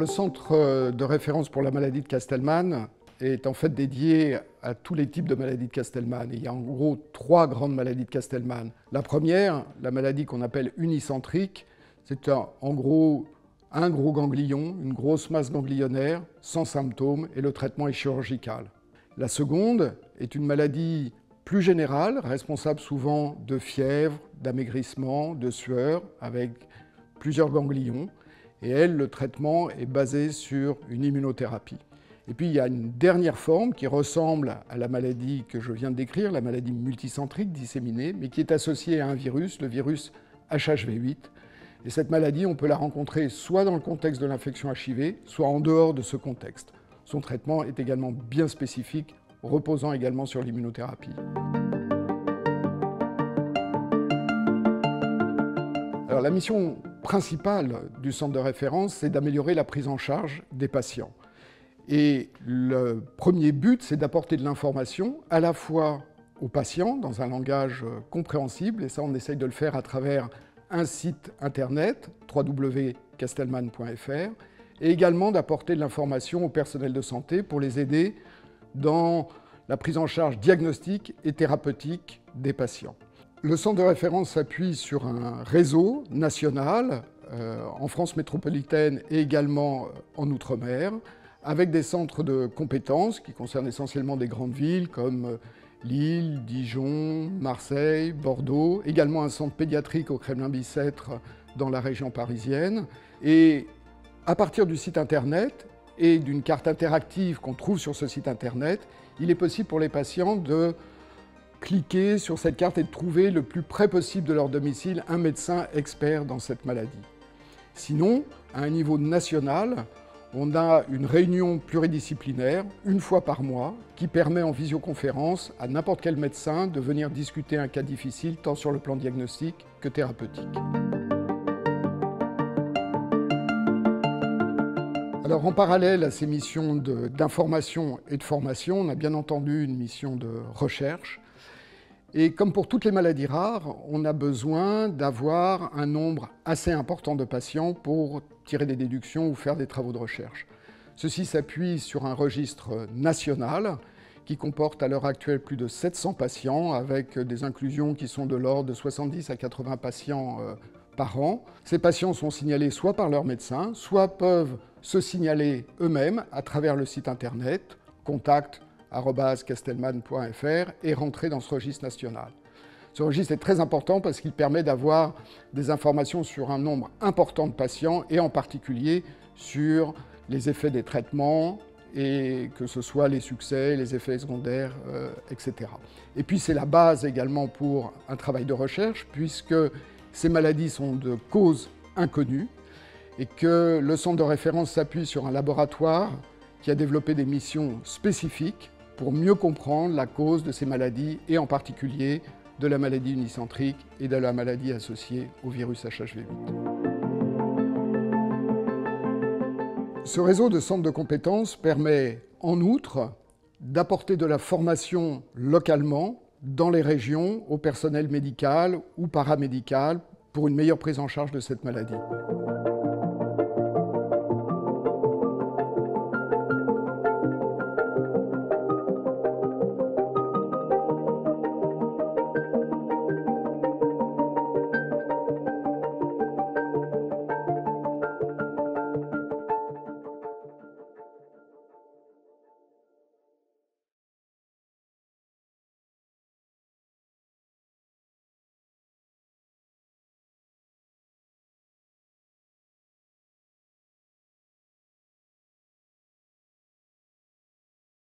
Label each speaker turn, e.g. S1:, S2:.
S1: le centre de référence pour la maladie de Castleman est en fait dédié à tous les types de maladies de Castleman. Il y a en gros 3 grandes maladies de Castleman. La première, la maladie qu'on appelle unicentrique, c'est en gros un gros ganglion, une grosse masse ganglionnaire, sans symptômes, et le traitement est chirurgical. La seconde est une maladie plus générale, responsable souvent de fièvre, d'amaigrissement, de sueur, avec plusieurs ganglions. Et elle, le traitement est basé sur une immunothérapie. Et puis il y a une dernière forme qui ressemble à la maladie que je viens de décrire, la maladie multicentrique disséminée, mais qui est associée à un virus, le virus HHV8. Et cette maladie, on peut la rencontrer soit dans le contexte de l'infection HIV, soit en dehors de ce contexte. Son traitement est également bien spécifique, reposant également sur l'immunothérapie. Alors, la mission principale du centre de référence, c'est d'améliorer la prise en charge des patients. Et le premier but, c'est d'apporter de l'information à la fois aux patients dans un langage compréhensible, et ça on essaye de le faire à travers un site internet, www.castleman.fr, et également d'apporter de l'information au personnel de santé pour les aider dans la prise en charge diagnostique et thérapeutique des patients. Le centre de référence s'appuie sur un réseau national en France métropolitaine et également en Outre-mer, avec des centres de compétences qui concernent essentiellement des grandes villes comme Lille, Dijon, Marseille, Bordeaux, également un centre pédiatrique au Kremlin-Bicêtre dans la région parisienne. Et à partir du site internet et d'une carte interactive qu'on trouve sur ce site internet, il est possible pour les patients de cliquer sur cette carte et de trouver le plus près possible de leur domicile un médecin expert dans cette maladie. Sinon, à un niveau national, on a une réunion pluridisciplinaire, une fois par mois, qui permet en visioconférence à n'importe quel médecin de venir discuter un cas difficile, tant sur le plan diagnostique que thérapeutique. Alors, en parallèle à ces missions d'information et de formation, on a bien entendu une mission de recherche. Et comme pour toutes les maladies rares, on a besoin d'avoir un nombre assez important de patients pour tirer des déductions ou faire des travaux de recherche. Ceci s'appuie sur un registre national qui comporte à l'heure actuelle plus de 700 patients avec des inclusions qui sont de l'ordre de 70 à 80 patients par an. Ces patients sont signalés soit par leur médecin, soit peuvent se signaler eux-mêmes à travers le site internet contact@castleman.fr et rentrer dans ce registre national. Ce registre est très important parce qu'il permet d'avoir des informations sur un nombre important de patients et en particulier sur les effets des traitements et que ce soit les succès, les effets secondaires, etc. Et puis c'est la base également pour un travail de recherche puisque ces maladies sont de cause inconnue et que le centre de référence s'appuie sur un laboratoire qui a développé des missions spécifiques pour mieux comprendre la cause de ces maladies et en particulier de la maladie unicentrique et de la maladie associée au virus HHV8. Ce réseau de centres de compétences permet en outre d'apporter de la formation localement dans les régions au personnel médical ou paramédical pour une meilleure prise en charge de cette maladie.